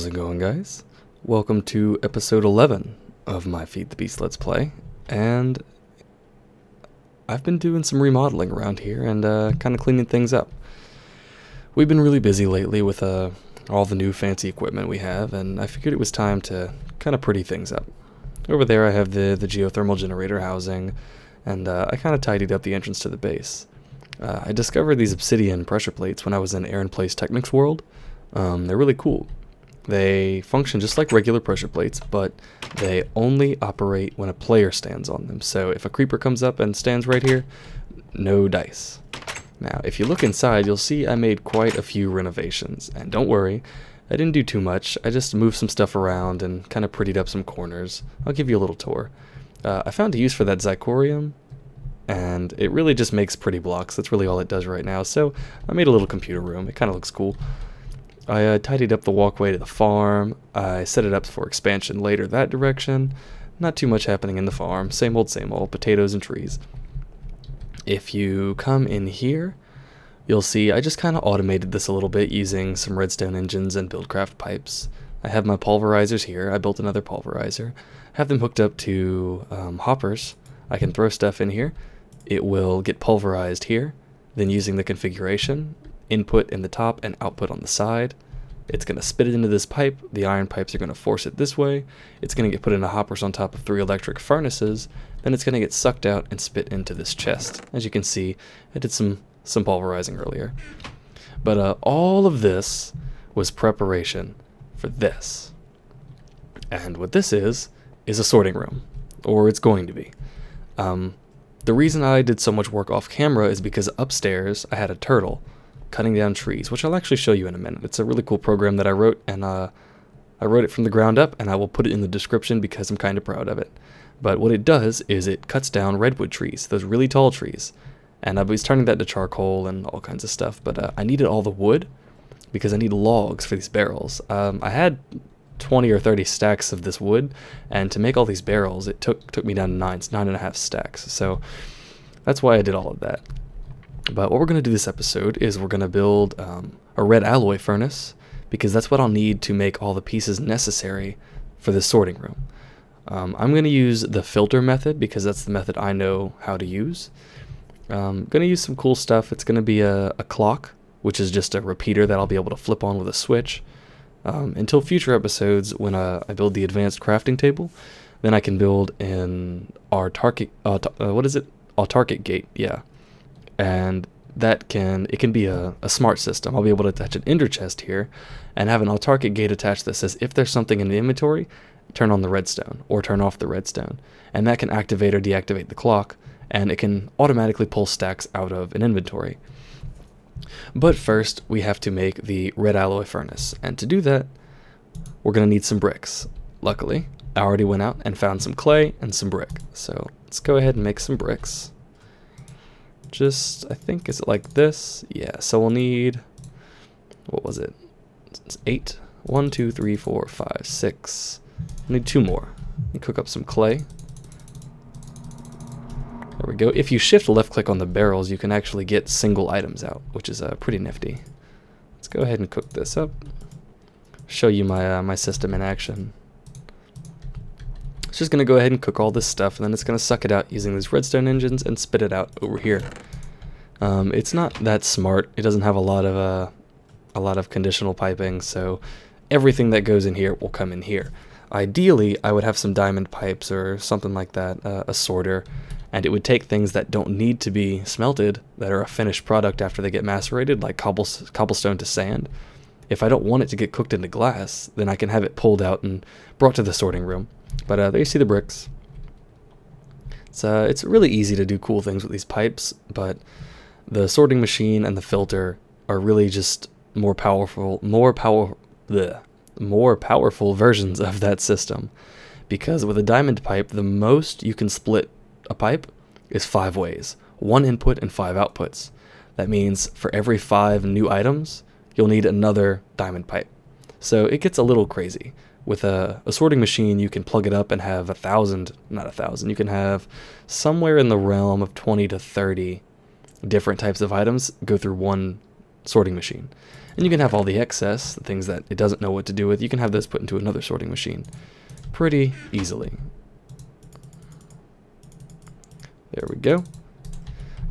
How's it going, guys? Welcome to episode 11 of my Feed the Beast Let's Play, and I've been doing some remodeling around here and kind of cleaning things up. We've been really busy lately with all the new fancy equipment we have, and I figured it was time to kind of pretty things up. Over there I have the geothermal generator housing, and I kind of tidied up the entrance to the base. I discovered these obsidian pressure plates when I was in Aaron Plays Technics World. They're really cool. They function just like regular pressure plates, but they only operate when a player stands on them. So if a creeper comes up and stands right here, no dice. Now, if you look inside, you'll see I made quite a few renovations. And don't worry, I didn't do too much. I just moved some stuff around and kind of prettied up some corners. I'll give you a little tour. I found a use for that zirconium, and it really just makes pretty blocks. That's really all it does right now. So I made a little computer room. It kind of looks cool. I tidied up the walkway to the farm. I set it up for expansion later that direction. Not too much happening in the farm. Same old, potatoes and trees. If you come in here, you'll see I just kind of automated this a little bit using some redstone engines and buildcraft pipes. I have my pulverizers here. I built another pulverizer. Have them hooked up to hoppers. I can throw stuff in here. It will get pulverized here. Then using the configuration, input in the top and output on the side. It's going to spit it into this pipe. The iron pipes are going to force it this way. It's going to get put into hoppers on top of 3 electric furnaces. Then it's going to get sucked out and spit into this chest. As you can see, I did some pulverizing earlier. But all of this was preparation for this. And what this is a sorting room. Or it's going to be. The reason I did so much work off camera is because upstairs I had a turtle cutting down trees, which I'll actually show you in a minute. It's a really cool program that I wrote, and I wrote it from the ground up, and I will put it in the description because I'm kind of proud of it. But what it does is it cuts down redwood trees, those really tall trees, and I was turning that to charcoal and all kinds of stuff, but I needed all the wood because I need logs for these barrels. I had 20 or 30 stacks of this wood, and to make all these barrels it took me down to 9.5 stacks, so that's why I did all of that. But what we're going to do this episode is we're going to build a red alloy furnace, because that's what I'll need to make all the pieces necessary for this sorting room. I'm going to use the filter method because that's the method I know how to use. I'm going to use some cool stuff. It's going to be a clock, which is just a repeater that I'll be able to flip on with a switch. Until future episodes when I build the advanced crafting table, then I can build an autarkic gate, yeah. And it can be a smart system. I'll be able to attach an ender chest here and have an autarkic gate attached that says if there's something in the inventory, turn on the redstone or turn off the redstone. And that can activate or deactivate the clock, and it can automatically pull stacks out of an inventory. But first, we have to make the red alloy furnace. And to do that, we're going to need some bricks. Luckily, I already went out and found some clay and some brick. So let's go ahead and make some bricks. I think, is it like this? Yeah, so we'll need, what was it? It's 8. 1, 2, 3, 4, 5, 6. We'll need 2 more. And cook up some clay. There we go. If you shift left click on the barrels, you can actually get single items out, which is pretty nifty. Let's go ahead and cook this up. Show you my system in action. It's just going to go ahead and cook all this stuff, and then it's going to suck it out using these redstone engines and spit it out over here. It's not that smart. It doesn't have a lot of conditional piping, so everything that goes in here will come in here. Ideally, I would have some diamond pipes or something like that, a sorter, and it would take things that don't need to be smelted, that are a finished product after they get macerated, like cobblestone to sand. If I don't want it to get cooked into glass, then I can have it pulled out and brought to the sorting room. But there you see the bricks. It's really easy to do cool things with these pipes, but the sorting machine and the filter are really just more powerful versions of that system. Because with a diamond pipe, the most you can split a pipe is 5 ways. 1 input and 5 outputs. That means for every 5 new items, you'll need another diamond pipe. So it gets a little crazy. With a sorting machine, you can plug it up and have you can have somewhere in the realm of 20 to 30 different types of items go through one sorting machine. And you can have all the excess, the things that it doesn't know what to do with, you can have those put into another sorting machine pretty easily. There we go.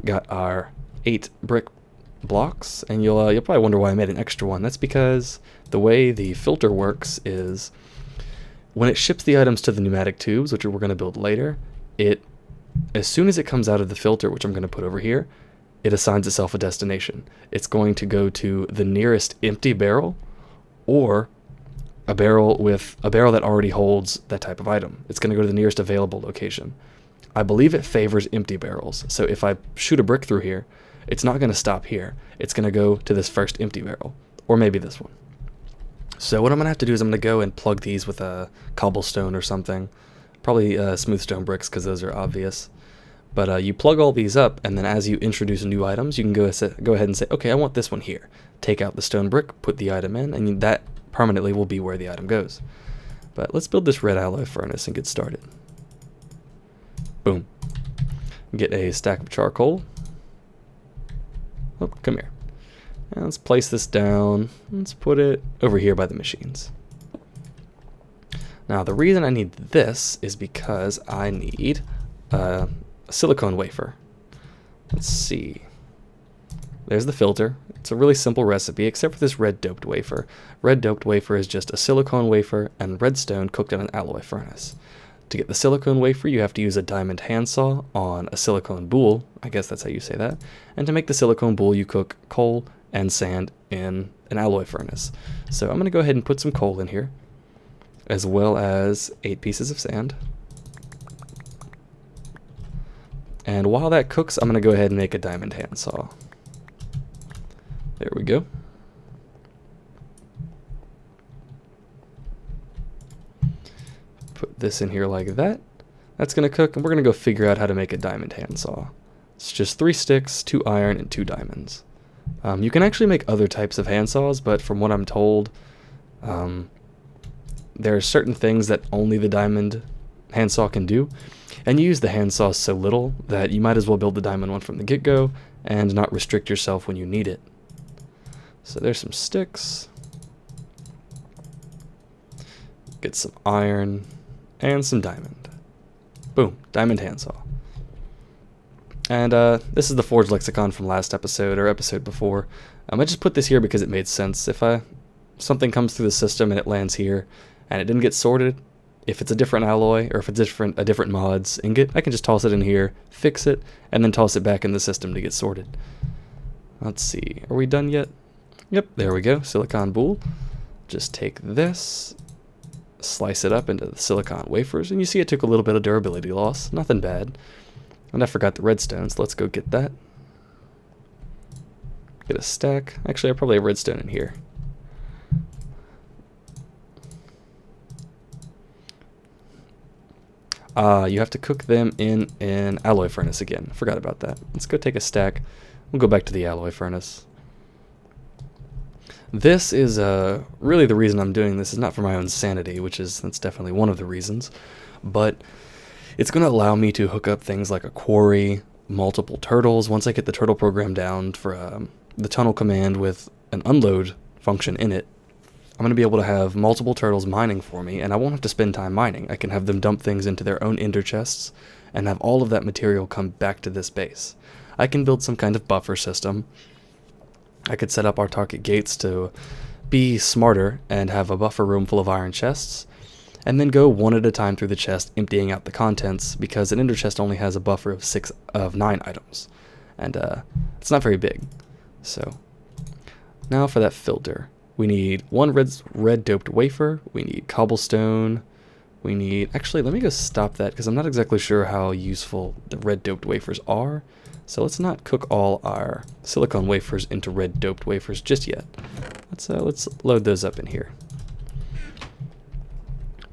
Got our 8 brick blocks, and you'll probably wonder why I made an extra one. That's because the way the filter works is when it ships the items to the pneumatic tubes, which we're going to build later, as soon as it comes out of the filter, which I'm going to put over here, it assigns itself a destination. It's going to go to the nearest empty barrel or a barrel that already holds that type of item. It's going to go to the nearest available location. I believe it favors empty barrels. So if I shoot a brick through here, it's not going to stop here. It's going to go to this first empty barrel, or maybe this one. So what I'm going to have to do is I'm going to go and plug these with a cobblestone or something. Probably smooth stone bricks, because those are obvious. But you plug all these up, and then as you introduce new items, you can go ahead and say, okay, I want this one here. Take out the stone brick, put the item in, and that permanently will be where the item goes. But let's build this red alloy furnace and get started. Boom. Get a stack of charcoal. Oh, come here. And let's place this down. Let's put it over here by the machines. Now, the reason I need this is because I need a silicone wafer. Let's see. There's the filter. It's a really simple recipe, except for this red doped wafer. Red doped wafer is just a silicone wafer and redstone cooked in an alloy furnace. To get the silicone wafer, you have to use a diamond handsaw on a silicone boule. I guess that's how you say that. And to make the silicone boule, you cook coal and sand in an alloy furnace. So I'm going to go ahead and put some coal in here, as well as 8 pieces of sand. And while that cooks, I'm going to go ahead and make a diamond handsaw. There we go. Put this in here like that. That's going to cook, and we're going to go figure out how to make a diamond handsaw. It's just 3 sticks, 2 iron, and 2 diamonds. You can actually make other types of handsaws, but from what I'm told, there are certain things that only the diamond handsaw can do, and you use the handsaw so little that you might as well build the diamond one from the get-go and not restrict yourself when you need it. So there's some sticks. Get some iron and some diamond. Boom, diamond handsaw. And this is the Forge Lexicon from last episode, or episode before. I just put this here because it made sense. If something comes through the system and it lands here, and it didn't get sorted, if it's a different alloy, or if it's a different mod's ingot, I can just toss it in here, fix it, and then toss it back in the system to get sorted. Let's see, are we done yet? Yep, there we go, silicon boule. Just take this, slice it up into the silicon wafers, and you see it took a little bit of durability loss, nothing bad. And I forgot the redstone, so let's go get that. Get a stack. Actually, I probably have redstone in here. You have to cook them in an alloy furnace again. Forgot about that. Let's go take a stack. We'll go back to the alloy furnace. This is really the reason I'm doing this is not for my own sanity, that's definitely one of the reasons, but it's going to allow me to hook up things like a quarry, multiple turtles. Once I get the turtle program down for the tunnel command with an unload function in it, I'm going to be able to have multiple turtles mining for me, and I won't have to spend time mining. I can have them dump things into their own ender chests and have all of that material come back to this base. I can build some kind of buffer system. I could set up our target gates to be smarter and have a buffer room full of iron chests, and then go one at a time through the chest, emptying out the contents, because an ender chest only has a buffer of 9 items, and it's not very big. So now for that filter. We need 1 red doped wafer, we need cobblestone, we need... Actually, let me go stop that, because I'm not exactly sure how useful the red doped wafers are. So let's not cook all our silicone wafers into red doped wafers just yet. Let's load those up in here.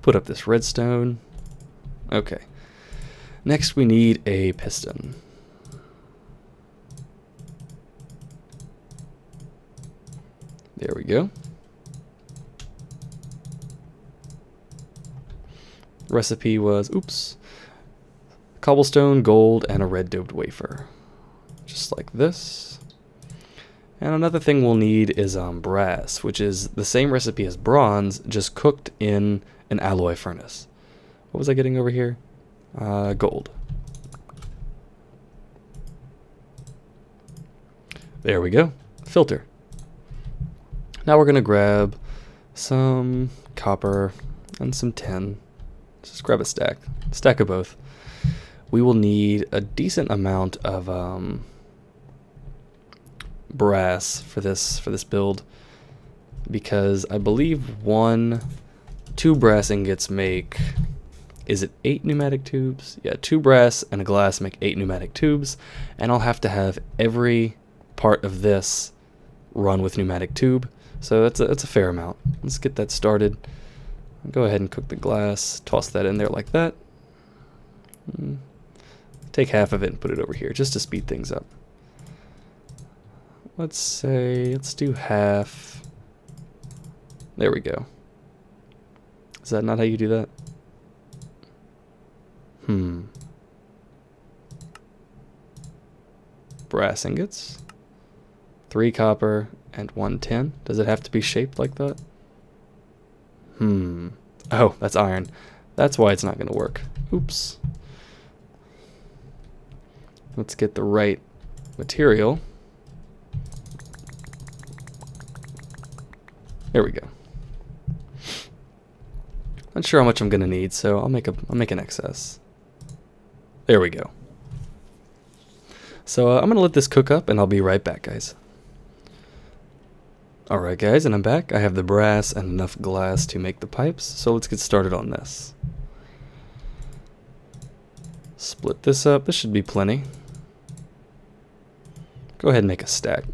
Put up this redstone. Okay. Next we need a piston. There we go. Recipe was, oops, cobblestone, gold, and a red doped wafer. Just like this. And another thing we'll need is brass, which is the same recipe as bronze, just cooked in an alloy furnace. What was I getting over here? Gold. There we go. Filter. Now we're going to grab some copper and some tin. Just grab a stack of both. We will need a decent amount of brass for this build, because I believe 2 brass ingots make, is it 8 pneumatic tubes? Yeah, 2 brass and a glass make 8 pneumatic tubes, and I'll have to have every part of this run with pneumatic tube, so that's a fair amount. Let's get that started. Go ahead and cook the glass, toss that in there like that. Take half of it and put it over here just to speed things up. Let's do half. There we go. Is that not how you do that? Brass ingots, 3 copper, and 1 tin. Does it have to be shaped like that? Oh, that's iron. That's why it's not going to work. Oops. Let's get the right material. There we go. Not sure how much I'm going to need, so I'll make an excess. There we go. So I'm going to let this cook up, and I'll be right back, guys. Alright guys, and I'm back. I have the brass and enough glass to make the pipes, so let's get started on this. Split this up. This should be plenty. Go ahead and make a stack.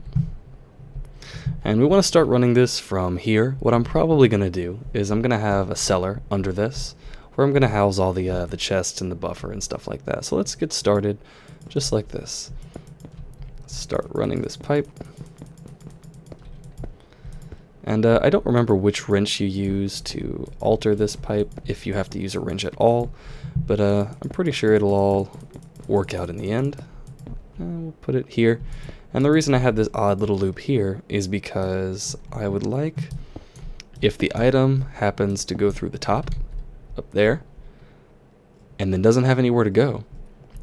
And we want to start running this from here. What I'm probably going to do is I'm going to have a cellar under this, where I'm going to house all the chests and the buffer and stuff like that. So let's get started just like this. Let's start running this pipe. And I don't remember which wrench you use to alter this pipe, if you have to use a wrench at all, but I'm pretty sure it'll all work out in the end. We'll put it here. And the reason I had this odd little loop here is because I would like, if the item happens to go through the top, up there, and then doesn't have anywhere to go,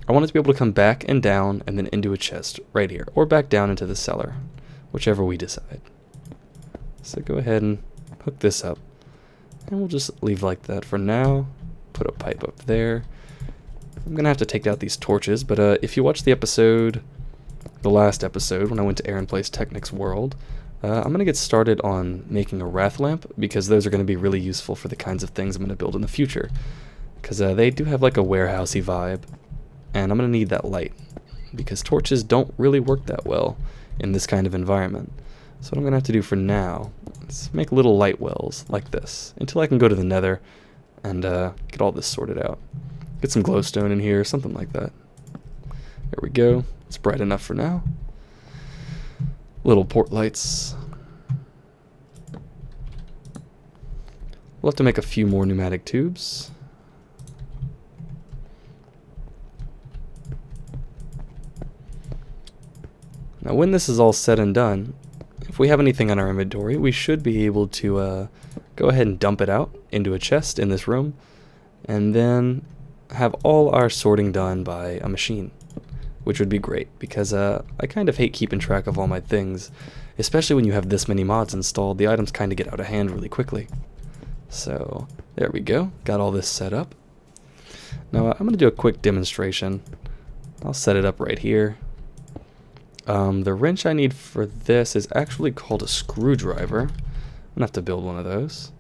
I want it to be able to come back and down and then into a chest right here, or back down into the cellar, whichever we decide. So go ahead and hook this up, and we'll just leave like that for now. Put a pipe up there. I'm gonna have to take out these torches, but if you watch the episode, the last episode when I went to Aaron Plays Technic's world, I'm gonna get started on making a wrath lamp, because those are gonna be really useful for the kinds of things I'm gonna build in the future, because they do have like a warehousey vibe, and I'm gonna need that light, because torches don't really work that well in this kind of environment. So what I'm gonna have to do for now is make little light wells like this until I can go to the nether and get all this sorted out. Get some glowstone in here, something like that. There we go. It's bright enough for now. Little port lights. We'll have to make a few more pneumatic tubes. Now when this is all said and done, if we have anything on our inventory, we should be able to go ahead and dump it out into a chest in this room, and then have all our sorting done by a machine, which would be great, because I kind of hate keeping track of all my things, especially when you have this many mods installed. The items kind of get out of hand really quickly. So there we go, got all this set up. Now I'm going to do a quick demonstration. I'll set it up right here. The wrench I need for this is actually called a screwdriver. I'm gonna have to build one of those.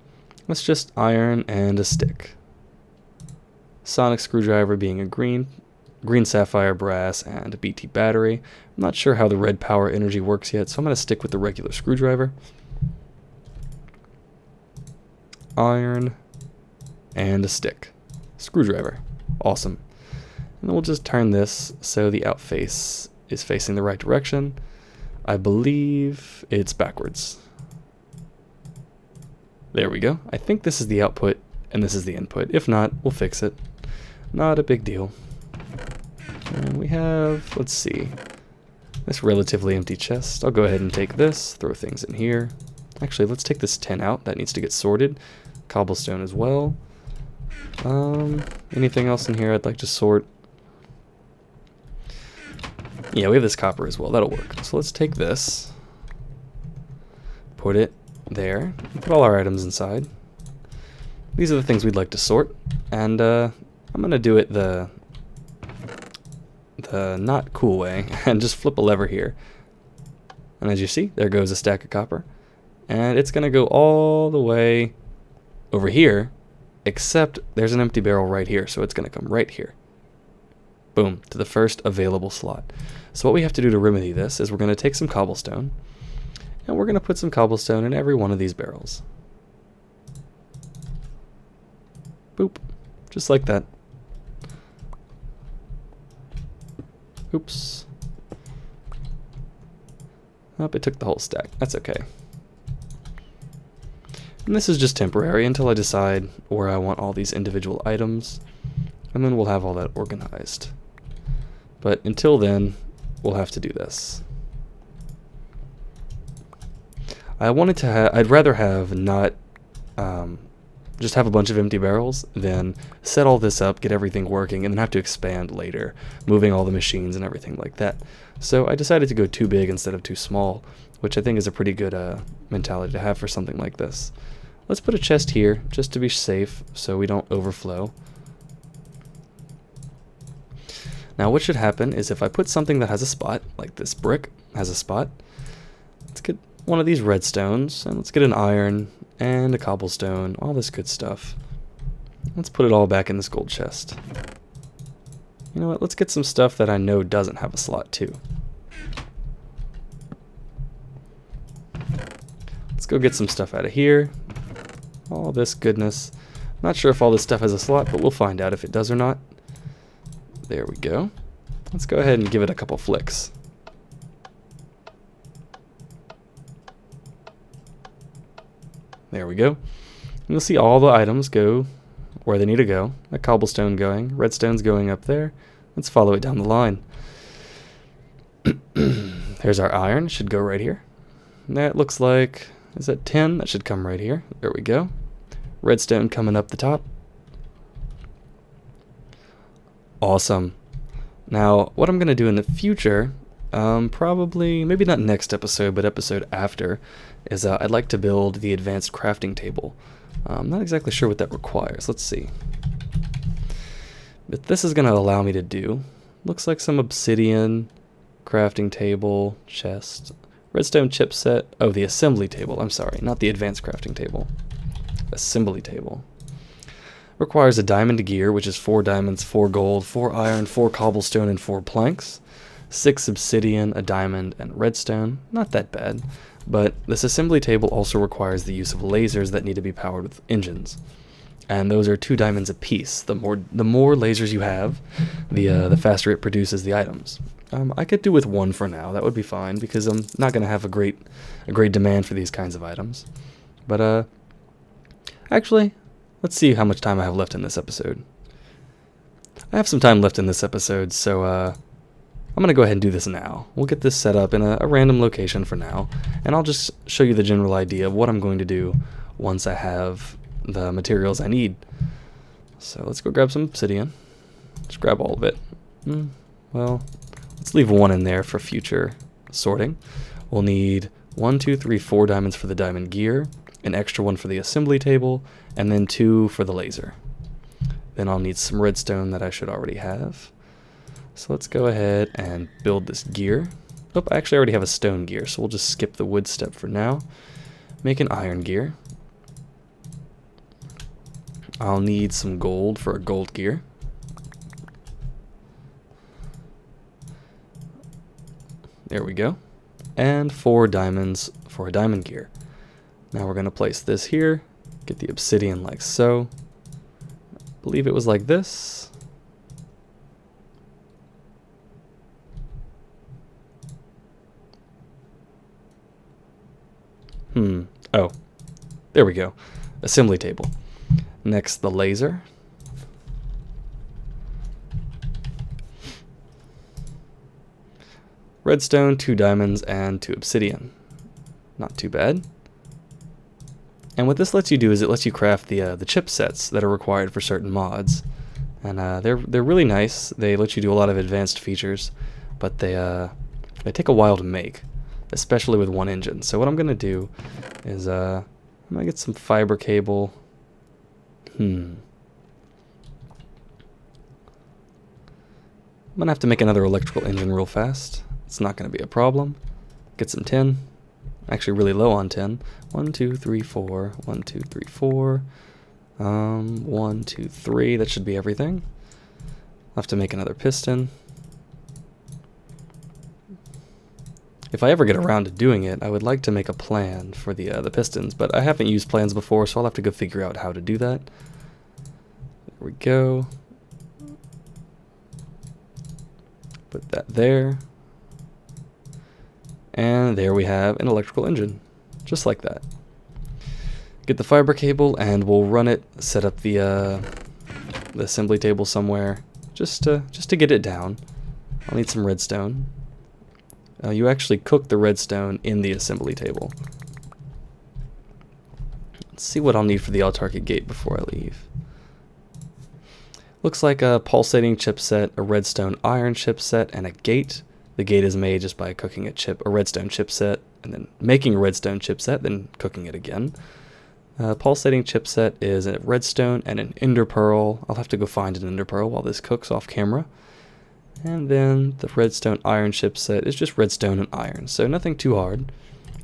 It's just iron and a stick. Sonic screwdriver being a green sapphire, brass, and a BT battery. I'm not sure how the red power energy works yet, so I'm gonna stick with the regular screwdriver. Iron and a stick. Screwdriver. Awesome. And then we'll just turn this so the outface is facing the right direction. I believe it's backwards. There we go. I think this is the output and this is the input. If not, we'll fix it. Not a big deal. And we have, let's see, this relatively empty chest. I'll go ahead and take this, throw things in here. Actually, let's take this tin out. That needs to get sorted. Cobblestone as well. Anything else in here I'd like to sort? Yeah, we have this copper as well. That'll work. So let's take this, put it there, and put all our items inside. These are the things we'd like to sort, and I'm gonna do it the not cool way and just flip a lever here. And as you see, there goes a stack of copper, and it's gonna go all the way over here, except there's an empty barrel right here, so it's gonna come right here. Boom, to the first available slot. So what we have to do to remedy this is we're gonna take some cobblestone, and we're gonna put some cobblestone in every one of these barrels. Boop, just like that. Oops. Oh, it took the whole stack. That's okay. And this is just temporary until I decide where I want all these individual items, and then we'll have all that organized. But until then, we'll have to do this. I'd rather have not just have a bunch of empty barrels than set all this up, get everything working, and then have to expand later, moving all the machines and everything like that. So I decided to go too big instead of too small, which I think is a pretty good mentality to have for something like this. Let's put a chest here just to be safe so we don't overflow. Now what should happen is if I put something that has a spot, like this brick has a spot, let's get one of these redstones, and let's get an iron and a cobblestone, all this good stuff. Let's put it all back in this gold chest. You know what, let's get some stuff that I know doesn't have a slot too. Let's go get some stuff out of here. All this goodness. Not sure if all this stuff has a slot, but we'll find out if it does or not. There we go. Let's go ahead and give it a couple flicks. There we go. And you'll see all the items go where they need to go. A cobblestone going, redstone's going up there. Let's follow it down the line. There's our iron, should go right here. And that looks like, is that tin? That should come right here. There we go. Redstone coming up the top. Awesome. Now, what I'm going to do in the future, probably, maybe not next episode, but episode after, is I'd like to build the advanced crafting table. I'm not exactly sure what that requires. Let's see. But this is going to allow me to do, looks like some obsidian, crafting table, chest, redstone chipset. Oh, the assembly table. I'm sorry, not the advanced crafting table. Assembly table. Requires a diamond gear, which is 4 diamonds, 4 gold, 4 iron, 4 cobblestone, and 4 planks. 6 obsidian, a diamond, and redstone. Not that bad. But this assembly table also requires the use of lasers that need to be powered with engines. And those are 2 diamonds apiece. The more lasers you have, the faster it produces the items. I could do with 1 for now. That would be fine because I'm not going to have a great demand for these kinds of items. But actually, let's see how much time I have left in this episode. I have some time left in this episode, so I'm going to go ahead and do this now. We'll get this set up in a random location for now, and I'll just show you the general idea of what I'm going to do once I have the materials I need. So let's go grab some obsidian. Just grab all of it. Well, let's leave 1 in there for future sorting. We'll need 1, 2, 3, 4 diamonds for the diamond gear, an extra 1 for the assembly table, and then 2 for the laser. Then I'll need some redstone that I should already have. So let's go ahead and build this gear. Oh, I actually already have a stone gear, so we'll just skip the wood step for now. Make an iron gear. I'll need some gold for a gold gear. There we go. And 4 diamonds for a diamond gear. Now we're going to place this here, get the obsidian like so. I believe it was like this. Oh, there we go. Assembly table. Next, the laser. redstone, 2 diamonds, and 2 obsidian. Not too bad. And what this lets you do is it lets you craft the chipsets that are required for certain mods. And they're really nice. They let you do a lot of advanced features, but they take a while to make, especially with one engine. So what I'm gonna do is I'm gonna get some fiber cable. I'm gonna have to make another electrical engine real fast. It's not gonna be a problem. Get some tin. Actually really low on tin. 1, 2, 3, 4. 1, 2, 3, 4. 1, 2, 3. That should be everything. I'll have to make another piston. If I ever get around to doing it, I would like to make a plan for the pistons, but I haven't used plans before, so I'll have to go figure out how to do that. There we go. Put that there. And there we have an electrical engine, just like that. Get the fiber cable and we'll run it, set up the assembly table somewhere, just to get it down. I'll need some redstone. You actually cook the redstone in the assembly table. Let's see what I'll need for the autarkic gate before I leave. Looks like a pulsating chipset, a redstone iron chipset, and a gate. The gate is made just by cooking a redstone chipset, and then making a redstone chipset, then cooking it again. Pulsating chipset is a redstone and an ender pearl. I'll have to go find an ender pearl while this cooks off camera. And then the redstone iron chipset is just redstone and iron, so nothing too hard.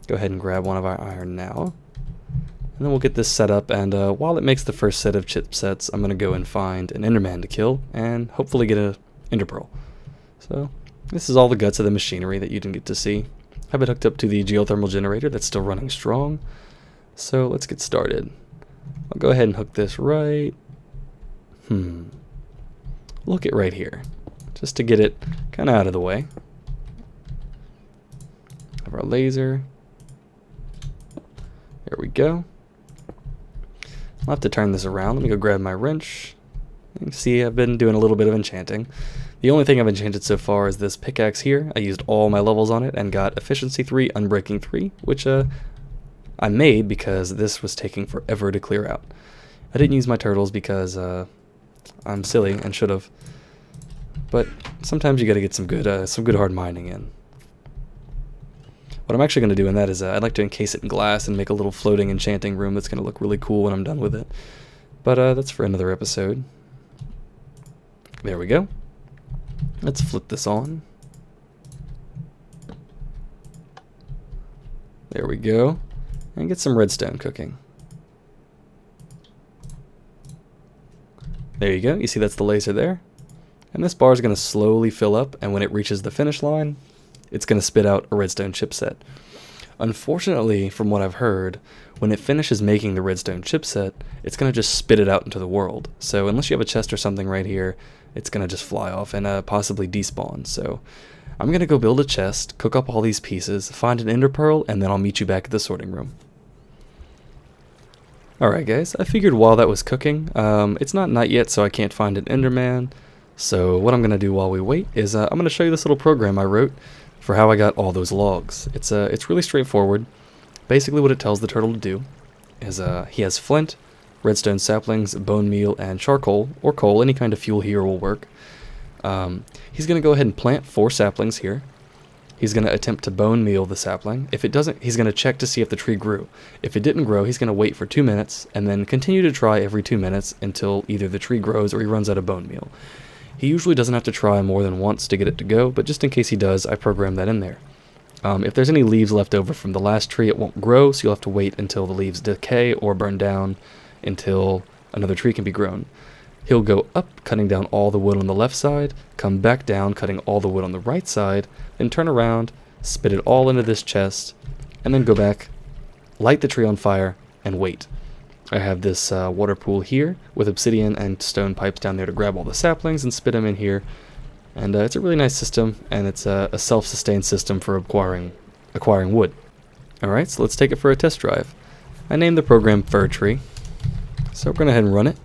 Go ahead and grab one of our iron now. And then we'll get this set up, and while it makes the first set of chipsets, I'm going to go and find an enderman to kill, and hopefully get an ender pearl. So this is all the guts of the machinery that you didn't get to see. I have it hooked up to the geothermal generator that's still running strong. So let's get started. I'll go ahead and hook this right. Look it right here, just to get it kind of out of the way. Have our laser. There we go. I'll have to turn this around. Let me go grab my wrench. You can see I've been doing a little bit of enchanting. The only thing I've enchanted so far is this pickaxe here. I used all my levels on it and got efficiency 3, unbreaking 3, which I made because this was taking forever to clear out. I didn't use my turtles because I'm silly and should have. But sometimes you got to get some good hard mining in. What I'm actually going to do in that is I'd like to encase it in glass and make a little floating enchanting room that's going to look really cool when I'm done with it. But that's for another episode. There we go. Let's flip this on. There we go. And get some redstone cooking. There you go. You see that's the laser there? And this bar is going to slowly fill up, and when it reaches the finish line, it's going to spit out a redstone chipset. Unfortunately, from what I've heard, when it finishes making the redstone chipset, it's going to just spit it out into the world. So unless you have a chest or something right here, it's going to just fly off and possibly despawn. So I'm going to go build a chest, cook up all these pieces, find an ender pearl, and then I'll meet you back at the sorting room. Alright guys, I figured while that was cooking, it's not night yet so I can't find an enderman. So what I'm going to do while we wait is I'm going to show you this little program I wrote for how I got all those logs. It's really straightforward. Basically what it tells the turtle to do is he has flint, redstone saplings, bone meal, and charcoal, or coal. Any kind of fuel here will work. He's going to go ahead and plant 4 saplings here. He's going to attempt to bone meal the sapling. If it doesn't, he's going to check to see if the tree grew. If it didn't grow, he's going to wait for 2 minutes, and then continue to try every 2 minutes until either the tree grows or he runs out of bone meal. He usually doesn't have to try more than once to get it to go, but just in case he does, I program that in there. If there's any leaves left over from the last tree, it won't grow, so you'll have to wait until the leaves decay or burn down until another tree can be grown. He'll go up, cutting down all the wood on the left side, come back down, cutting all the wood on the right side, then turn around, spit it all into this chest, and then go back, light the tree on fire, and wait. I have this water pool here with obsidian and stone pipes down there to grab all the saplings and spit them in here. And it's a really nice system, and it's a self-sustained system for acquiring wood. Alright, so let's take it for a test drive. I named the program Fir Tree, so we're going to go ahead and run it.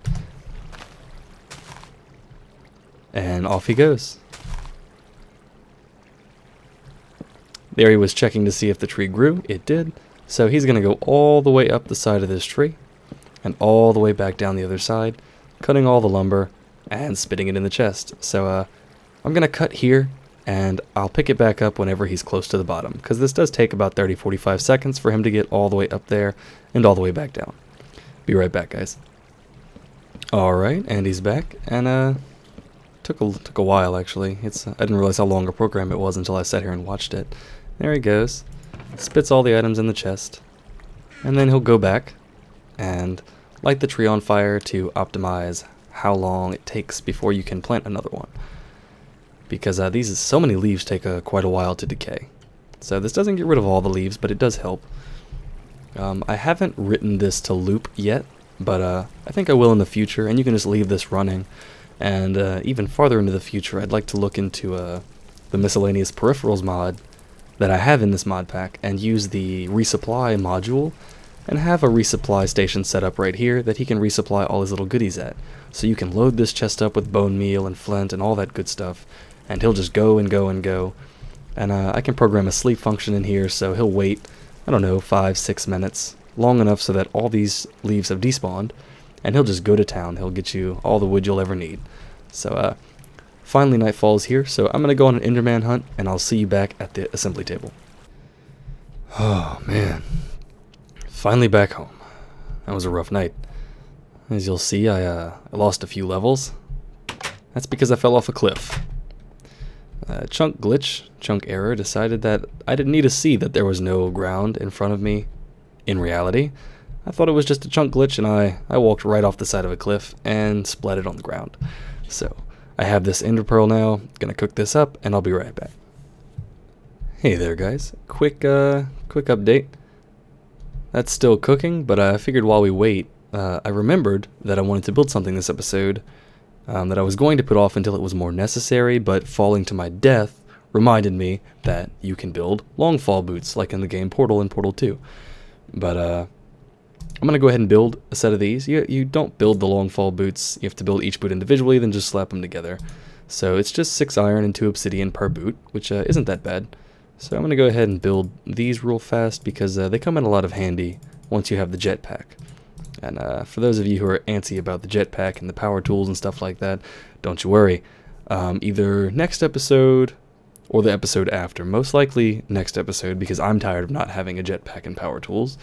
And off he goes. There he was checking to see if the tree grew. It did. So he's going to go all the way up the side of this tree and all the way back down the other side, cutting all the lumber and spitting it in the chest. So I'm going to cut here, and I'll pick it back up whenever he's close to the bottom, because this does take about 30-45 seconds for him to get all the way up there and all the way back down. Be right back, guys. Alright, and he's back, and took a while actually. I didn't realize how long a program it was until I sat here and watched it. There he goes. Spits all the items in the chest, and then he'll go back and light the tree on fire to optimize how long it takes before you can plant another one, because so many leaves take quite a while to decay. So this doesn't get rid of all the leaves, but it does help. I haven't written this to loop yet, but I think I will in the future, and you can just leave this running. And even farther into the future, I'd like to look into the miscellaneous peripherals mod that I have in this mod pack, and use the resupply module, and have a resupply station set up right here that he can resupply all his little goodies at. So you can load this chest up with bone meal and flint and all that good stuff, and he'll just go and go and go. And I can program a sleep function in here, so he'll wait, I don't know, 5-6 minutes, long enough so that all these leaves have despawned, and he'll just go to town. He'll get you all the wood you'll ever need. So finally night falls here, so I'm going to go on an Enderman hunt, and I'll see you back at the assembly table. Oh man, finally back home. That was a rough night. As you'll see, I lost a few levels. That's because I fell off a cliff. Chunk error, decided that I didn't need to see that there was no ground in front of me. In reality, I thought it was just a chunk glitch, and I walked right off the side of a cliff and splatted on the ground. So I have this ender pearl now, gonna cook this up, and I'll be right back. Hey there guys, quick update. That's still cooking, but I figured while we wait, I remembered that I wanted to build something this episode that I was going to put off until it was more necessary, but falling to my death reminded me that you can build long fall boots like in the game Portal and Portal 2. But I'm going to go ahead and build a set of these. You don't build the long fall boots. You have to build each boot individually, then just slap them together. So it's just 6 iron and 2 obsidian per boot, which isn't that bad. So I'm going to go ahead and build these real fast because they come in a lot of handy once you have the jetpack. And for those of you who are antsy about the jetpack and the power tools and stuff like that, don't you worry. Either next episode or the episode after. Most likely next episode, because I'm tired of not having a jetpack and power tools.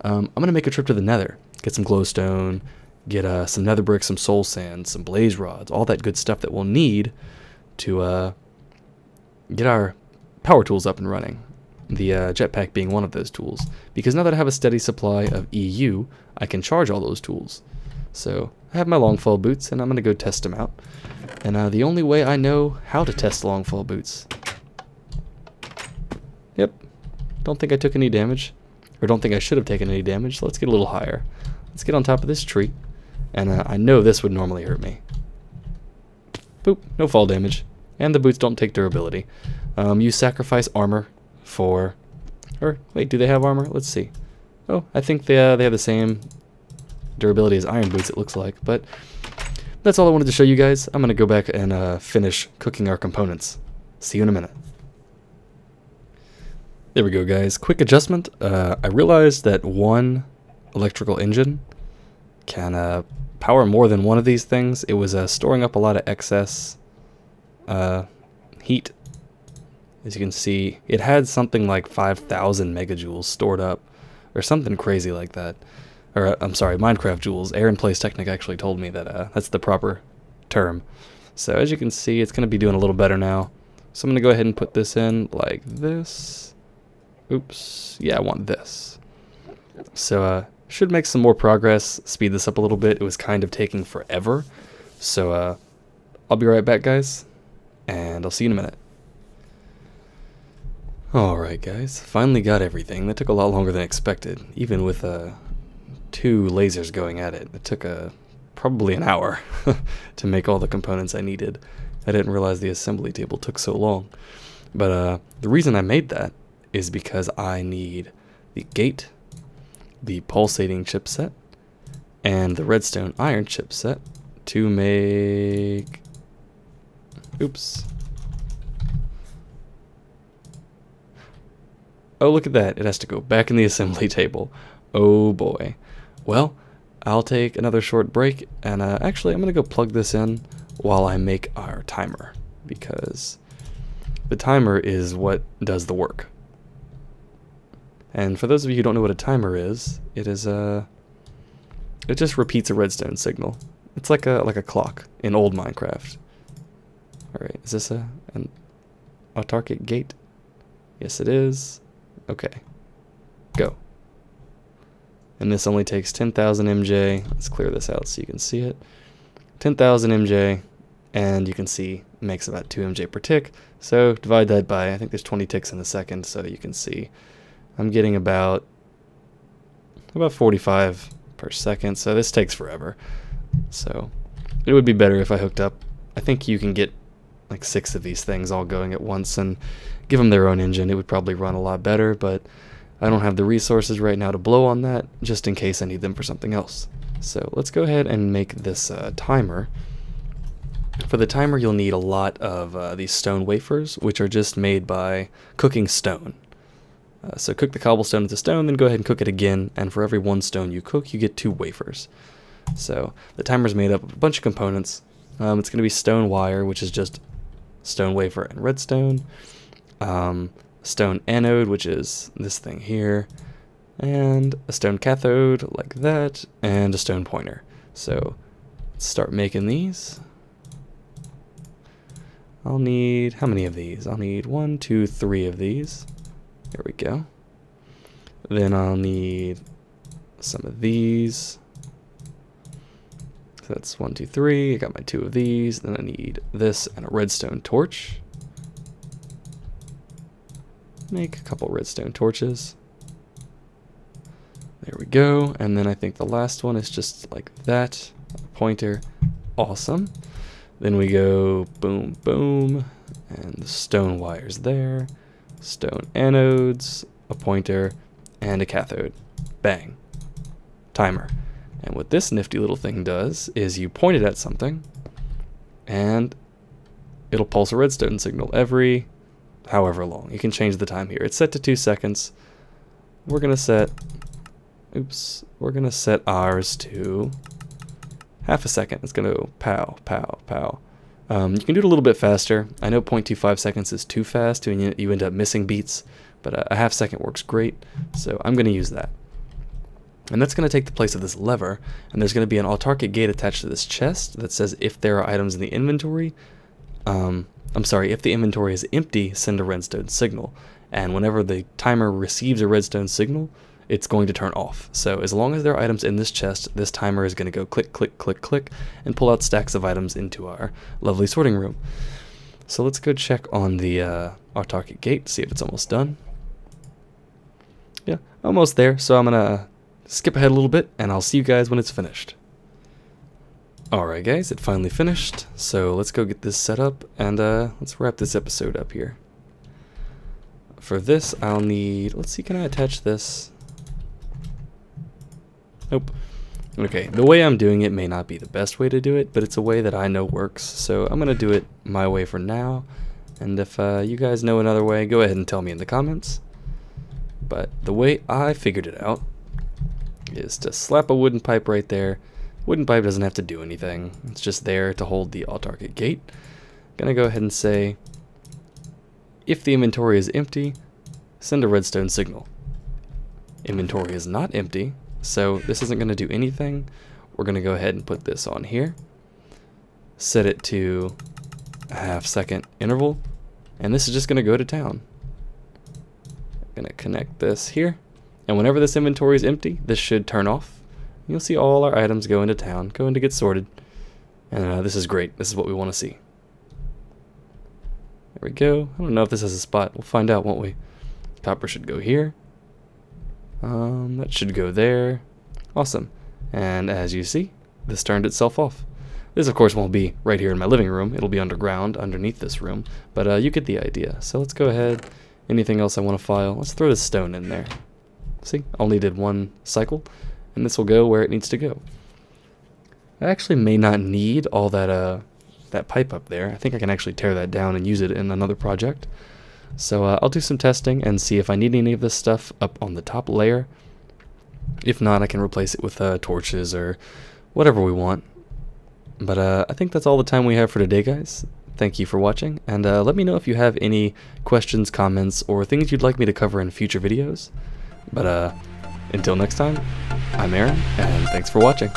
I'm going to make a trip to the nether, get some glowstone, get some nether bricks, some soul sand, some blaze rods, all that good stuff that we'll need to get our power tools up and running. The jetpack being one of those tools. Because now that I have a steady supply of EU, I can charge all those tools. So I have my longfall boots, and I'm going to go test them out. And the only way I know how to test longfall boots. Yep. Don't think I took any damage. Or don't think I should have taken any damage. So let's get a little higher. Let's get on top of this tree. And I know this would normally hurt me. Boop. No fall damage. And the boots don't take durability. You sacrifice armor for... Or, wait, do they have armor? Let's see. Oh, I think they have the same durability as iron boots, it looks like. But that's all I wanted to show you guys. I'm going to go back and finish cooking our components. See you in a minute. There we go, guys. Quick adjustment. I realized that one electrical engine can power more than one of these things. It was storing up a lot of excess heat. As you can see, it had something like 5,000 megajoules stored up, or something crazy like that. Or, I'm sorry, Minecraft joules. Aaron Plays Technic actually told me that that's the proper term. So as you can see, it's going to be doing a little better now. So I'm going to go ahead and put this in like this. Oops. Yeah, I want this. So should make some more progress, speed this up a little bit. It was kind of taking forever. So I'll be right back, guys, and I'll see you in a minute. Alright guys, finally got everything. That took a lot longer than expected, even with 2 lasers going at it. It took probably an hour to make all the components I needed. I didn't realize the assembly table took so long. But the reason I made that is because I need the gate, the pulsating chipset, and the redstone iron chipset to make... Oops. Oh, look at that. It has to go back in the assembly table. Oh boy. Well, I'll take another short break, and actually I'm going to go plug this in while I make our timer, because the timer is what does the work. And for those of you who don't know what a timer is, it just repeats a redstone signal. It's like a clock in old Minecraft. Alright, is this an autarkic gate? Yes it is. Okay. Go. And this only takes 10,000 MJ. Let's clear this out so you can see it. 10,000 MJ, and you can see it makes about 2 MJ per tick. So divide that by, I think there's 20 ticks in a second, so you can see I'm getting about 45 per second, so this takes forever. So it would be better if I hooked up. I think you can get like 6 of these things all going at once and give them their own engine. It would probably run a lot better, but I don't have the resources right now to blow on that, just in case I need them for something else. So let's go ahead and make this timer. For the timer, you'll need a lot of these stone wafers, which are just made by cooking stone. So cook the cobblestone into stone, then go ahead and cook it again, and for every 1 stone you cook, you get 2 wafers. So the timer's made up of a bunch of components. It's going to be stone wire, which is just stone wafer and redstone. Stone anode, which is this thing here, and a stone cathode like that, and a stone pointer. So let's start making these. I'll need, how many of these? I'll need 1, 2, 3 of these. There we go. Then I'll need some of these. So that's 1, 2, 3. I got my 2 of these. Then I need this and a redstone torch. Make a couple redstone torches. There we go. And then I think the last one is just like that. A pointer. Awesome. Then we go boom, boom. And the stone wires there. Stone anodes. A pointer. And a cathode. Bang. Timer. And what this nifty little thing does is you point it at something and it'll pulse a redstone signal every however long. You can change the time here. It's set to 2 seconds. We're gonna set ours to half a second. It's gonna go pow, pow, pow. You can do it a little bit faster. I know 0.25 seconds is too fast and you end up missing beats, but a half second works great, so I'm gonna use that. And that's going to take the place of this lever, and there's going to be an autarkic gate attached to this chest that says if there are items in the inventory, if the inventory is empty, send a redstone signal. And whenever the timer receives a redstone signal, it's going to turn off. So as long as there are items in this chest, this timer is going to go click, click, click, click, and pull out stacks of items into our lovely sorting room. So let's go check on the autarkic gate, see if it's almost done. Yeah, almost there, so I'm going to skip ahead a little bit, and I'll see you guys when it's finished. Alright guys, it finally finished, so let's go get this set up, and let's wrap this episode up here. For this, I'll need, let's see, can I attach this? Nope. Okay, the way I'm doing it may not be the best way to do it, but it's a way that I know works, so I'm going to do it my way for now, and if you guys know another way, go ahead and tell me in the comments. But the way I figured it out is to slap a wooden pipe right there. Wooden pipe doesn't have to do anything. It's just there to hold the autarkic gate. Gonna go ahead and say, if the inventory is empty, send a redstone signal. Inventory is not empty, so this isn't gonna do anything. We're gonna go ahead and put this on here. Set it to a half-second interval, and this is just gonna go to town. Gonna connect this here. And whenever this inventory is empty, this should turn off. You'll see all our items go into town, go in to get sorted. And this is great. This is what we want to see. There we go. I don't know if this has a spot. We'll find out, won't we? Copper should go here. That should go there. Awesome. And as you see, this turned itself off. This, of course, won't be right here in my living room. It'll be underground, underneath this room. But you get the idea. So let's go ahead. Anything else I want to file? Let's throw this stone in there. See, only did 1 cycle, and this will go where it needs to go. I actually may not need all that that pipe up there. I think I can actually tear that down and use it in another project. So I'll do some testing and see if I need any of this stuff up on the top layer. If not, I can replace it with torches or whatever we want. But I think that's all the time we have for today, guys. Thank you for watching, and let me know if you have any questions, comments, or things you'd like me to cover in future videos. But until next time, I'm Aaron, and thanks for watching.